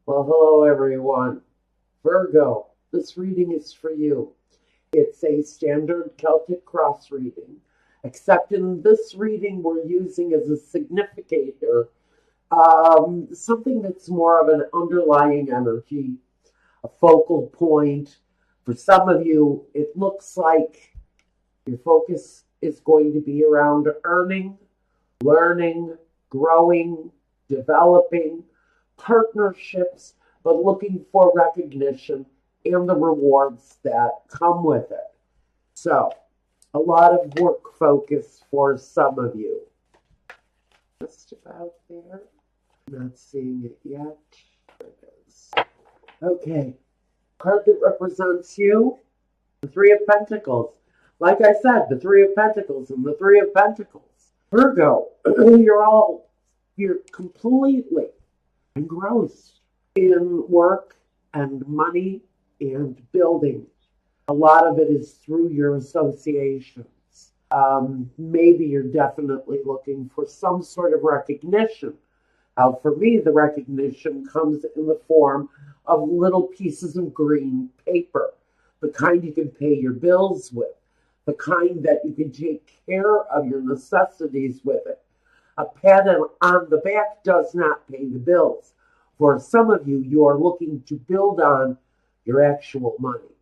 Well, hello everyone. Virgo, this reading is for you. It's a standard Celtic cross reading, except in this reading we're using as a significator something that's more of an underlying energy, a focal point. For some of you, it looks like your focus is going to be around earning, learning, growing, developing, partnerships, but looking for recognition and the rewards that come with it. So, a lot of work focus for some of you. Just about there. Not seeing it yet. There it is. Okay. Card that represents you, the Three of Pentacles. Like I said, the Three of Pentacles and the Three of Pentacles. Virgo, you're completely engrossed in work and money and building. A lot of it is through your associations. Maybe you're definitely looking for some sort of recognition. For me, the recognition comes in the form of little pieces of green paper, the kind you can pay your bills with, the kind that you can take care of your necessities with it. A pat on the back does not pay the bills. For some of you, you are looking to build on your actual money.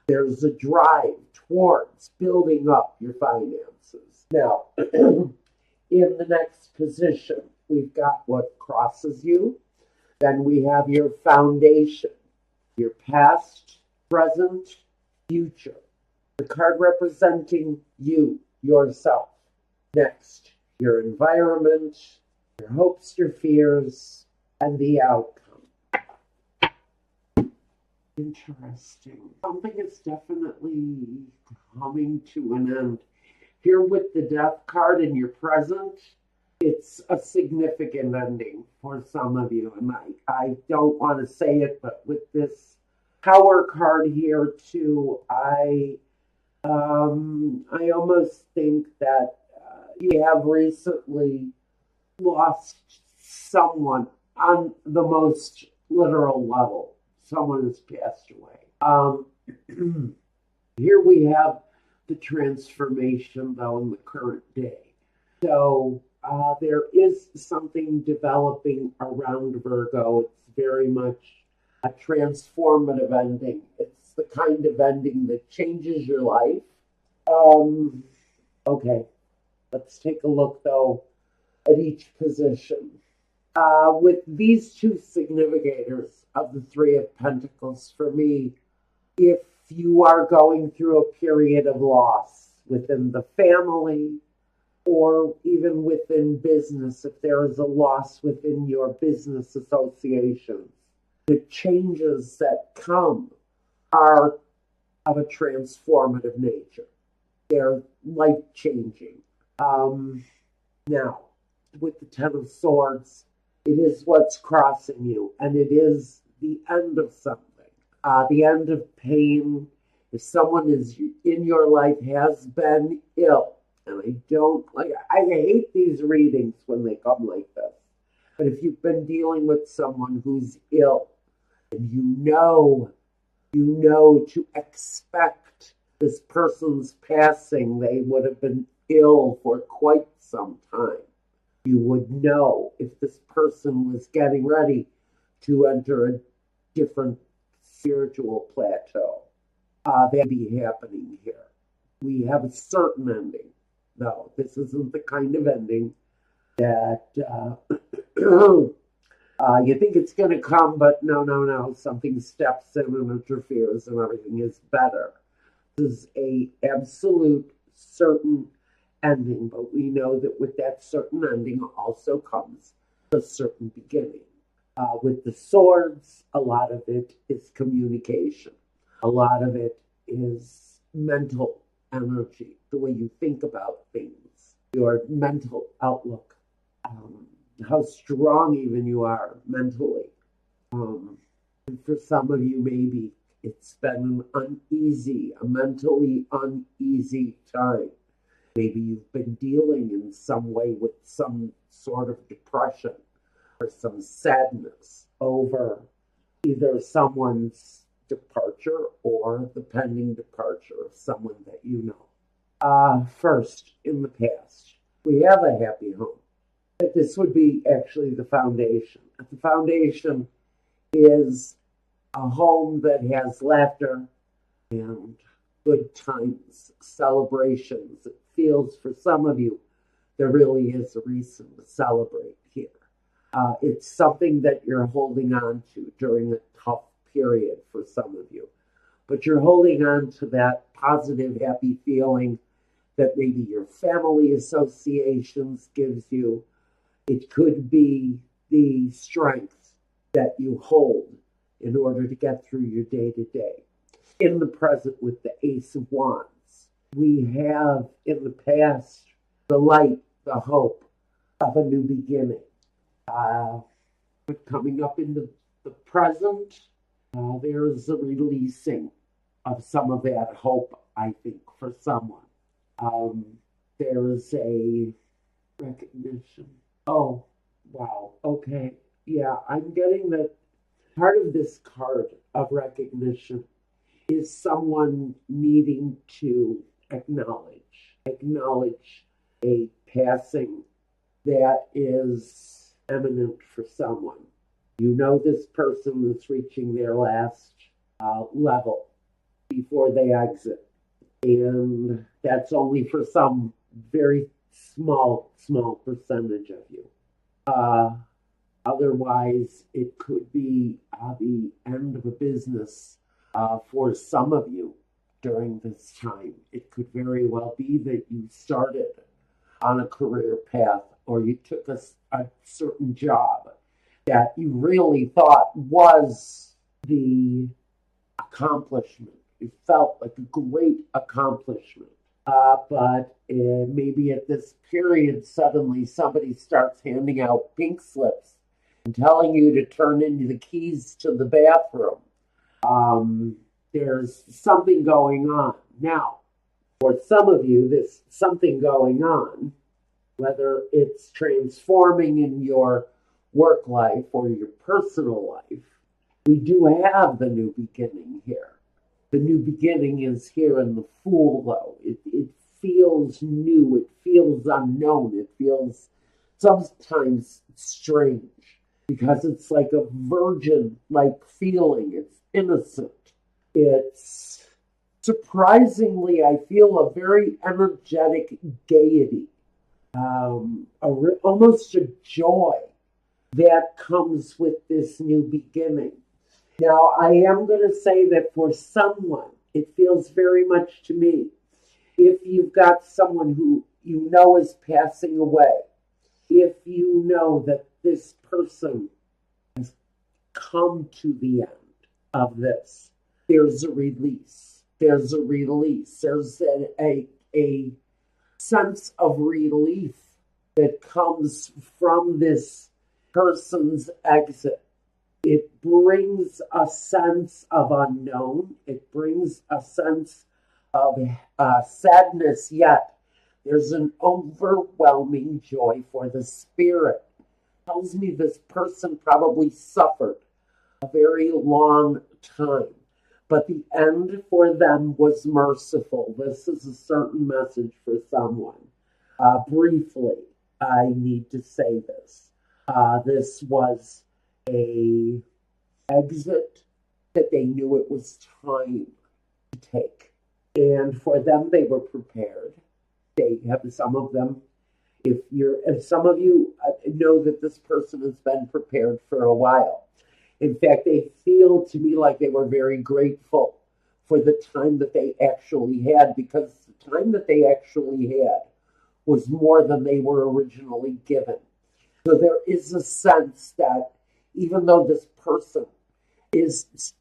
There's a drive towards building up your finances. Now, in the next position, we've got what crosses you. Then we have your foundation, your past, present, future. The card representing you, yourself. Next, your environment, your hopes, your fears, and the outcome. Interesting. Something is definitely coming to an end. Here with the death card in your present, it's a significant ending for some of you. And I don't want to say it, but with this power card here too, I almost think that you have recently lost someone on the most literal level. Someone has passed away. Here we have the transformation, though, in the current day. So there is something developing around Virgo. It's very much a transformative ending. It's the kind of ending that changes your life. Okay, let's take a look, though, at each position. With these two significators of the Three of Pentacles, for me, if you are going through a period of loss within the family or even within business, if there is a loss within your business associations, the changes that come are of a transformative nature. They're life-changing. Now, with the Ten of Swords, it is what's crossing you, and it is the end of something. The end of pain. If someone is in your life has been ill, and I hate these readings when they come like this. But if you've been dealing with someone who's ill, and you know to expect this person's passing, they would have been ill for quite some time. You would know if this person was getting ready to enter a different spiritual plateau. That'd be happening here. We have a certain ending. No, this isn't the kind of ending that you think it's going to come, but no. Something steps in and interferes and everything is better. This is a absolute certain ending, but we know that with that certain ending also comes a certain beginning. With the swords, a lot of it is communication. A lot of it is mental energy, the way you think about things, your mental outlook, how strong even you are mentally. And for some of you, maybe it's been a mentally uneasy time. Maybe you've been dealing in some way with some sort of depression or some sadness over either someone's departure or the pending departure of someone that you know. First, in the past, we have a happy home. But this would be actually the foundation. The foundation is a home that has laughter and good times, celebrations. It feels for some of you there really is a reason to celebrate here. It's something that you're holding on to during a tough period for some of you. But you're holding on to that positive, happy feeling that maybe your family associations gives you. It could be the strength that you hold in order to get through your day to day. In the present with the Ace of Wands, we have in the past the light, the hope of a new beginning. But coming up in the present, there is a releasing of some of that hope, I think, for someone. There is a recognition. Oh, wow. Okay. Yeah, I'm getting that part of this card of recognition is someone needing to acknowledge a passing that is eminent for someone. You know this person is reaching their last level before they exit. And that's only for some very small percentage of you. Otherwise, it could be the end of a business for some of you during this time. It could very well be that you started on a career path or you took a certain job that you really thought was the accomplishment. It felt like a great accomplishment. But maybe at this period, suddenly somebody starts handing out pink slips and telling you to turn in the keys to the bathroom. There's something going on. Now, for some of you, there's something going on, whether it's transforming in your work life or your personal life. We do have the new beginning here. The new beginning is here in the Fool, though. It feels new. It feels unknown. It feels sometimes strange because it's like a virgin-like feeling. It's innocent. It's surprisingly, I feel a very energetic gaiety, almost a joy that comes with this new beginning. Now, I am going to say that for someone, it feels very much to me, if you've got someone who you know is passing away, if you know that this person has come to the end of this, there's a release. There's a release. There's a sense of relief that comes from this person's exit. It brings a sense of unknown. It brings a sense of sadness, yet there's an overwhelming joy for the spirit. It tells me this person probably suffered a very long time, but the end for them was merciful. This is a certain message for someone. Briefly, I need to say this. This was a exit that they knew it was time to take. And for them, they were prepared. They have some of them. If some of you know that this person has been prepared for a while. In fact, they feel to me like they were very grateful for the time that they actually had, because the time that they actually had was more than they were originally given. So there is a sense that even though this person is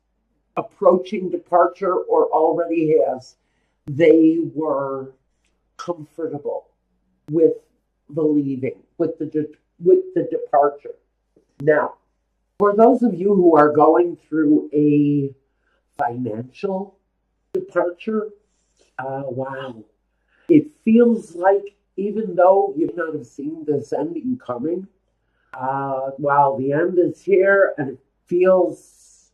approaching departure or already has, they were comfortable with the leaving, with the departure. Now, for those of you who are going through a financial departure, wow, it feels like even though you may not have seen this ending coming, wow, the end is here, and it feels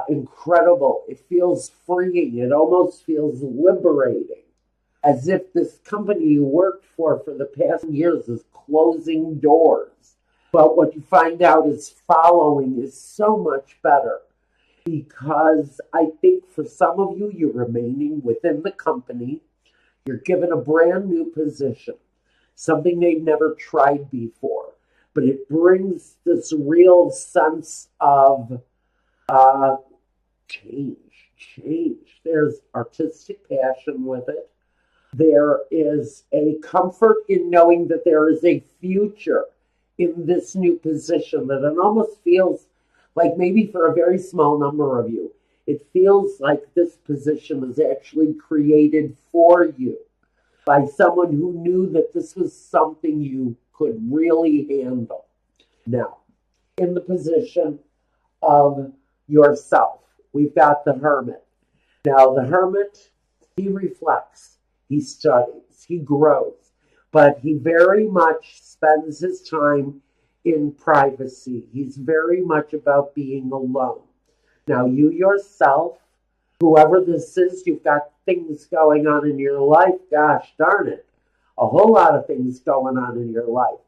incredible. It feels freeing. It almost feels liberating, as if this company you worked for the past years is closing doors. But what you find out is following is so much better, because I think for some of you, you're remaining within the company. You're given a brand new position, something they've never tried before. But it brings this real sense of uh, change. There's artistic passion with it. There is a comfort in knowing that there is a future in this new position, that it almost feels like, maybe for a very small number of you, it feels like this position is actually created for you by someone who knew that this was something you could really handle. Now, in the position of yourself, we've got the hermit. Now, the hermit, he reflects, he studies, he grows, but he very much spends his time in privacy. He's very much about being alone. Now, you yourself, whoever this is, you've got things going on in your life. Gosh darn it, a whole lot of things going on in your life.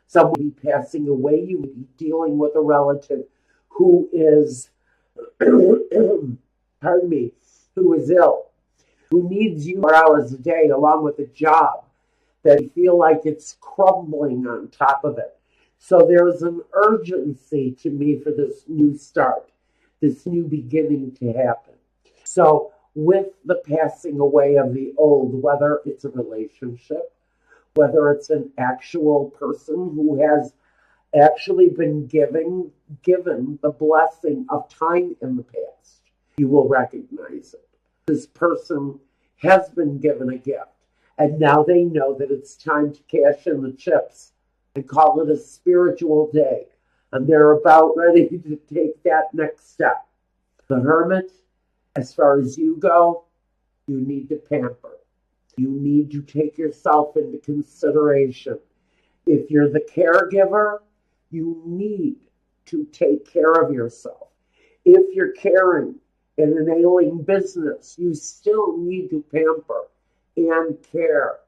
Someone will be passing away. You will be dealing with a relative who is, pardon me, who is ill, who needs you 4 hours a day, along with a job that you feel like it's crumbling on top of it. So there's an urgency to me for this new start, this new beginning to happen. So with the passing away of the old, whether it's a relationship, whether it's an actual person who has actually been given the blessing of time in the past, you will recognize it. This person has been given a gift, and now they know that it's time to cash in the chips and call it a spiritual day, and they're about ready to take that next step. The hermit, as far as you go, you need to pamper. You need to take yourself into consideration. If you're the caregiver, you need to take care of yourself. If you're caring in an ailing business, you still need to pamper and care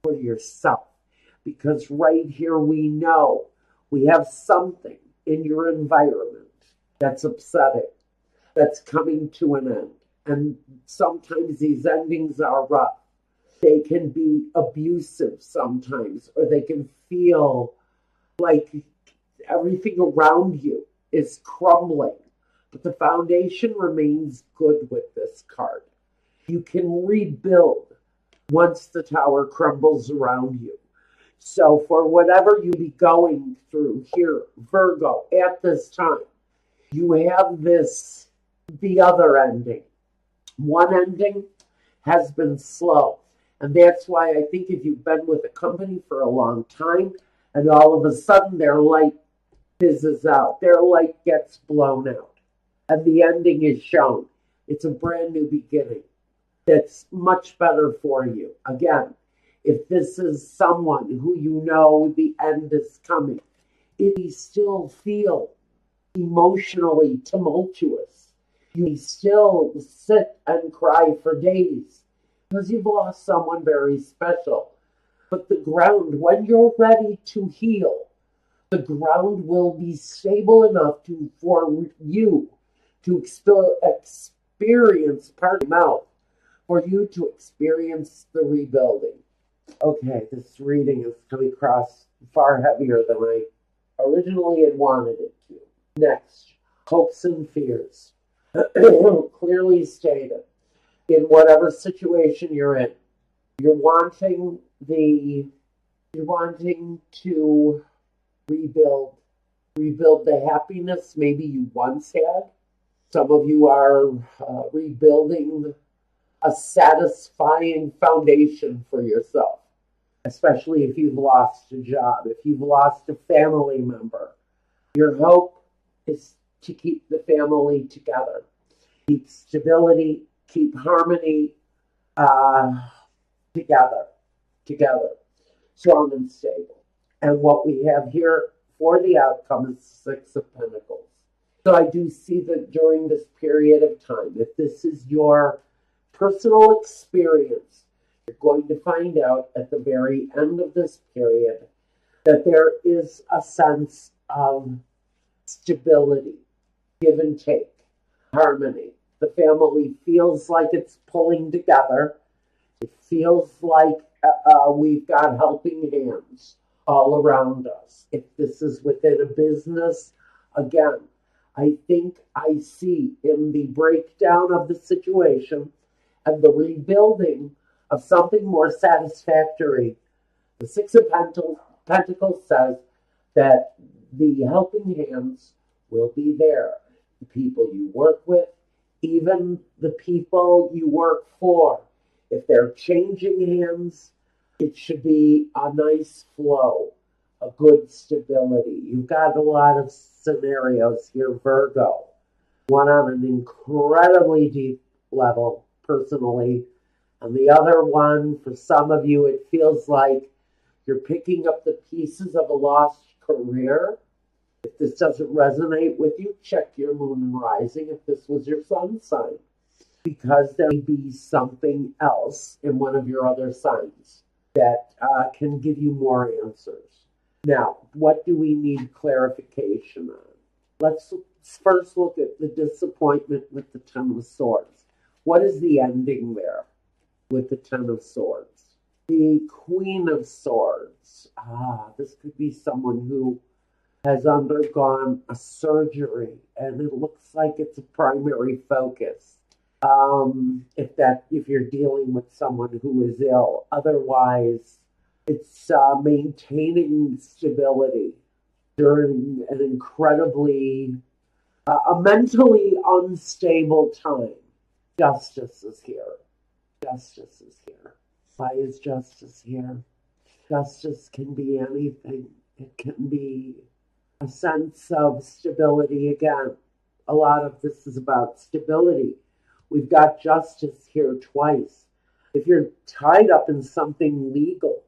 for yourself. Because right here we know we have something in your environment that's upsetting, that's coming to an end. And sometimes these endings are rough. They can be abusive sometimes, or they can feel like everything around you is crumbling. But the foundation remains good with this card. You can rebuild once the tower crumbles around you. So for whatever you be going through here, Virgo, at this time, you have the other ending. One ending has been slow. And that's why I think if you've been with a company for a long time and all of a sudden their light fizzes out, their light gets blown out, and the ending is shown, it's a brand new beginning that's much better for you. Again, if this is someone who you know the end is coming, if you still feel emotionally tumultuous, you still sit and cry for days because you've lost someone very special. But the ground, when you're ready to heal, the ground will be stable enough for you to experience, pardon my mouth, for you to experience the rebuilding. Okay, this reading is coming across far heavier than I originally had wanted it to. Next, hopes and fears. Clearly stated, in whatever situation you're in, you're wanting to rebuild the happiness maybe you once had. Some of you are rebuilding a satisfying foundation for yourself, especially if you've lost a job, if you've lost a family member. Your hope is to keep the family together, keep stability, keep harmony together, strong and stable. And what we have here for the outcome is Six of Pentacles. So I do see that during this period of time, if this is your personal experience, you're going to find out at the very end of this period that there is a sense of stability, give and take, harmony. The family feels like it's pulling together. It feels like we've got helping hands all around us. If this is within a business, again, I think I see in the breakdown of the situation and the rebuilding of something more satisfactory. The Six of Pentacles says that the helping hands will be there. The people you work with, even the people you work for. If they're changing hands, it should be a nice flow, a good stability. You've got a lot of scenarios here, Virgo. One on an incredibly deep level, personally, and the other one, for some of you, it feels like you're picking up the pieces of a lost career. If this doesn't resonate with you, check your moon and rising if this was your sun sign, because there may be something else in one of your other signs that can give you more answers. Now, what do we need clarification on? Let's first look at the disappointment with the Ten of Swords. What is the ending there with the Ten of Swords? The Queen of Swords. This could be someone who has undergone a surgery, and it looks like it's a primary focus. If you're dealing with someone who is ill, otherwise it's maintaining stability during an incredibly, a mentally unstable time. Justice is here. Justice is here. Why is justice here? Justice can be anything. It can be a sense of stability again. A lot of this is about stability. We've got justice here twice. If you're tied up in something legal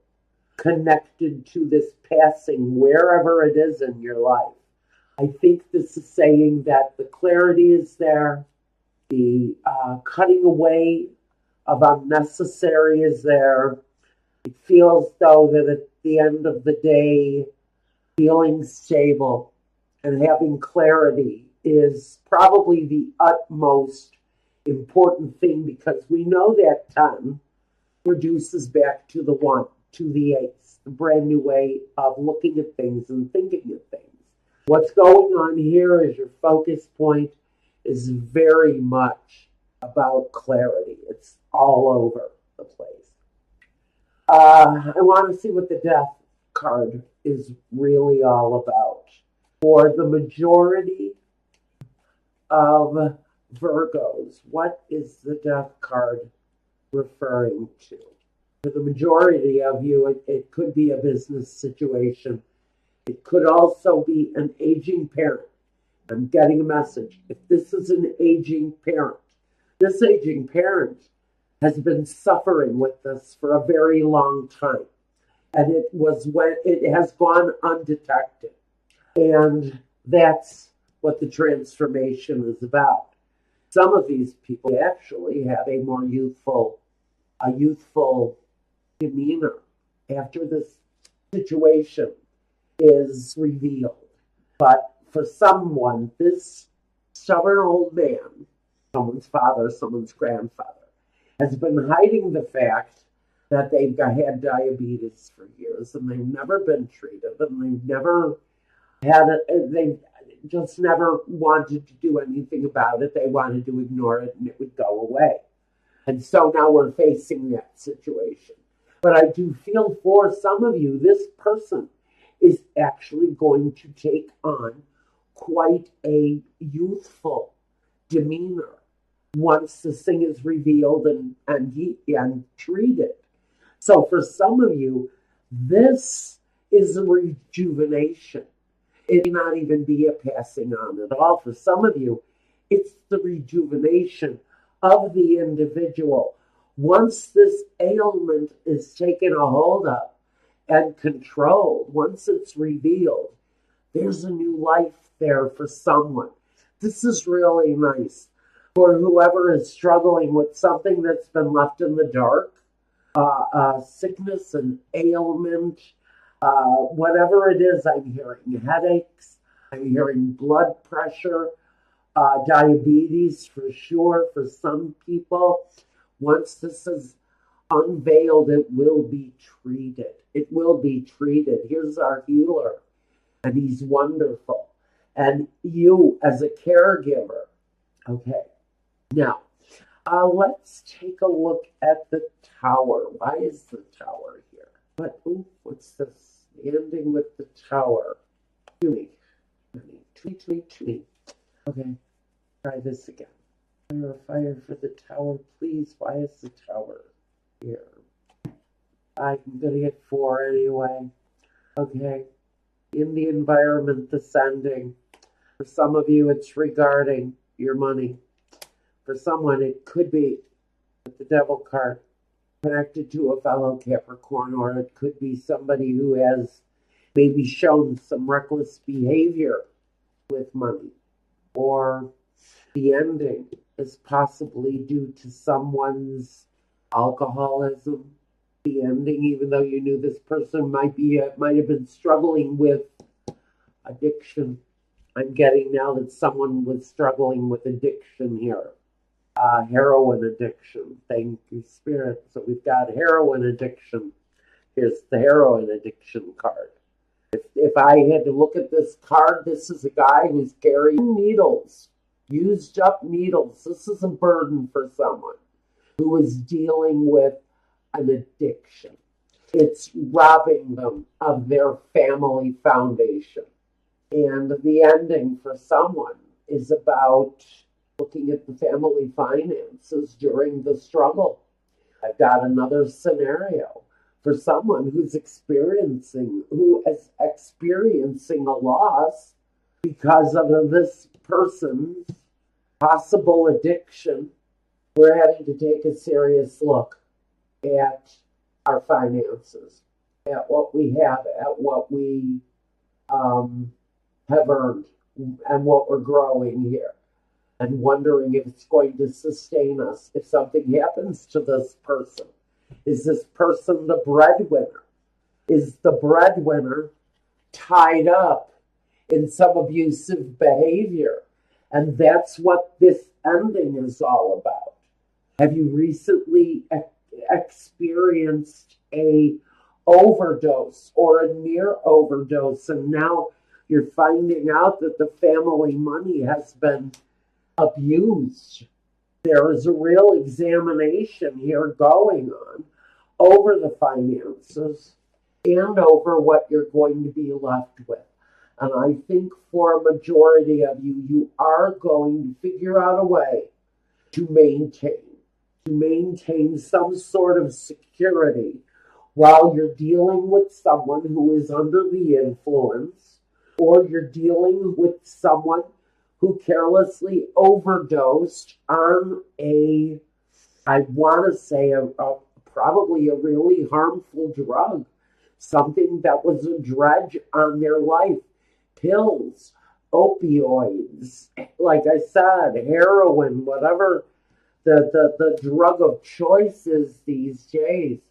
connected to this passing, wherever it is in your life, I think this is saying that the clarity is there, the cutting away of unnecessary is there. It feels though that at the end of the day, feeling stable and having clarity is probably the utmost important thing, because we know that 10 reduces back to the 1, to the ace, a brand new way of looking at things and thinking of things. What's going on here is your focus point is very much about clarity. It's all over the place. I want to see what the Death card is really all about. For the majority of Virgos, what is the Death card referring to? For the majority of you, it could be a business situation. It could also be an aging parent. I'm getting a message. If this is an aging parent, this aging parent has been suffering with this for a very long time. And it has gone undetected. And that's what the transformation is about. Some of these people actually have a more youthful demeanor after this situation is revealed. But for someone, this stubborn old man, someone's father, someone's grandfather, has been hiding the fact that they've had diabetes for years, and they've never been treated, and they've never had it. They've just never wanted to do anything about it. They wanted to ignore it, and it would go away. And so now we're facing that situation. But I do feel for some of you, this person is actually going to take on quite a youthful demeanor once this thing is revealed and treated. So for some of you, this is a rejuvenation. It may not even be a passing on at all. For some of you, it's the rejuvenation of the individual. Once this ailment is taken a hold of and controlled, once it's revealed, there's a new life there for someone. This is really nice for whoever is struggling with something that's been left in the dark, sickness and ailment, whatever it is. I'm hearing headaches, I'm hearing blood pressure, diabetes for sure for some people. Once this is unveiled, it will be treated. It will be treated. Here's our healer, and he's wonderful. And you, as a caregiver, okay. Now, let's take a look at the tower. Why is the tower here? But what's this? Ending with the tower. Tweet me. Okay, try this again. Fire for the tower, please. Why is the tower here? I'm gonna get 4 anyway. Okay. In the environment, descending. For some of you, it's regarding your money. For someone, it could be the devil card connected to a fellow Capricorn, or it could be somebody who has maybe shown some reckless behavior with money, or the ending is possibly due to someone's alcoholism. The ending, even though you knew this person might have been struggling with addiction. I'm getting now that someone was struggling with addiction here. Heroin addiction. Thank you, Spirit. So we've got heroin addiction. Here's the heroin addiction card. If I had to look at this card, this is a guy who's carrying needles, used up needles. This is a burden for someone who is dealing with an addiction. It's robbing them of their family foundation. And the ending for someone is about looking at the family finances during the struggle. I've got another scenario for someone who is experiencing a loss because of this person's possible addiction. We're having to take a serious look at our finances, at what we have, at what we have earned, and what we're growing here, and wondering if it's going to sustain us. If something happens to this person, is this person the breadwinner? Is the breadwinner tied up in some abusive behavior? And that's what this ending is all about. Have you recently experienced a overdose or a near overdose, and now you're finding out that the family money has been abused? There is a real examination here going on over the finances and over what you're going to be left with. And I think for a majority of you, you are going to figure out a way to maintain some sort of security while you're dealing with someone who is under the influence, or you're dealing with someone who carelessly overdosed on probably a really harmful drug, something that was a dredge on their life. Pills, opioids, like I said, heroin, whatever the drug of choice is these days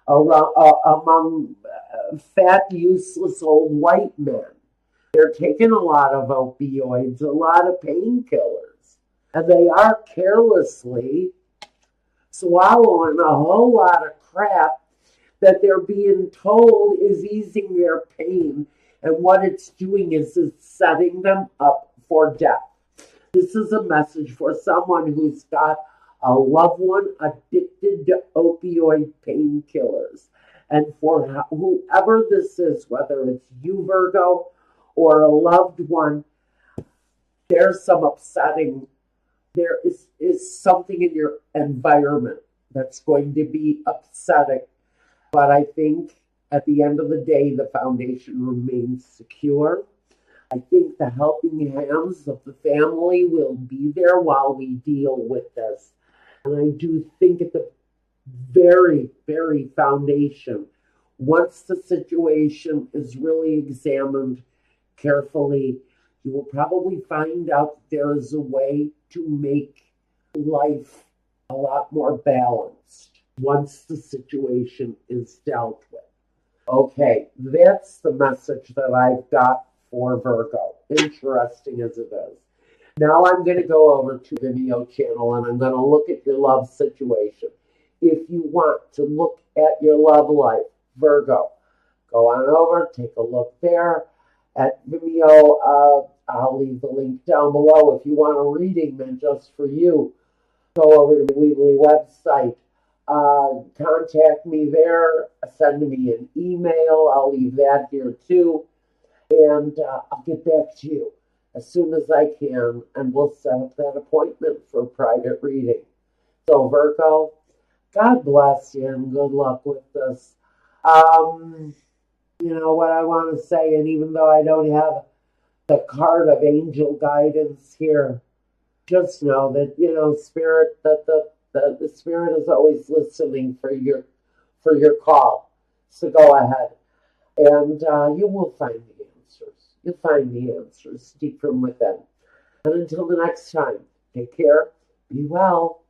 among fat, useless old white men. They're taking a lot of opioids, a lot of painkillers, and they are carelessly swallowing a whole lot of crap that they're being told is easing their pain, and what it's doing is it's setting them up for death. This is a message for someone who's got a loved one addicted to opioid painkillers. And for whoever this is, whether it's you, Virgo, or a loved one, there's some upsetting. There is something in your environment that's going to be upsetting. But I think at the end of the day, the foundation remains secure. I think the helping hands of the family will be there while we deal with this. And I do think at the very, very foundation, once the situation is really examined carefully, You will probably find out that there is a way to make life a lot more balanced once the situation is dealt with. Okay, that's the message that I've got for Virgo, interesting as it is. Now I'm going to go over to the Vimeo channel and I'm going to look at your love situation. If you want to look at your love life, Virgo, go on over, take a look there at Vimeo. I'll leave the link down below. If you want a reading then just for you, go over to the Weebly website. Contact me there, send me an email. I'll leave that here too. And I'll get back to you as soon as I can, and we'll set up that appointment for a private reading. So, Virgo, God bless you and good luck with this. You know what I want to say, and even though I don't have the card of angel guidance here, just know that, spirit, that the spirit is always listening for your call. So go ahead, and you will find the answers. You'll find the answers deep from within. And until the next time, take care, be well.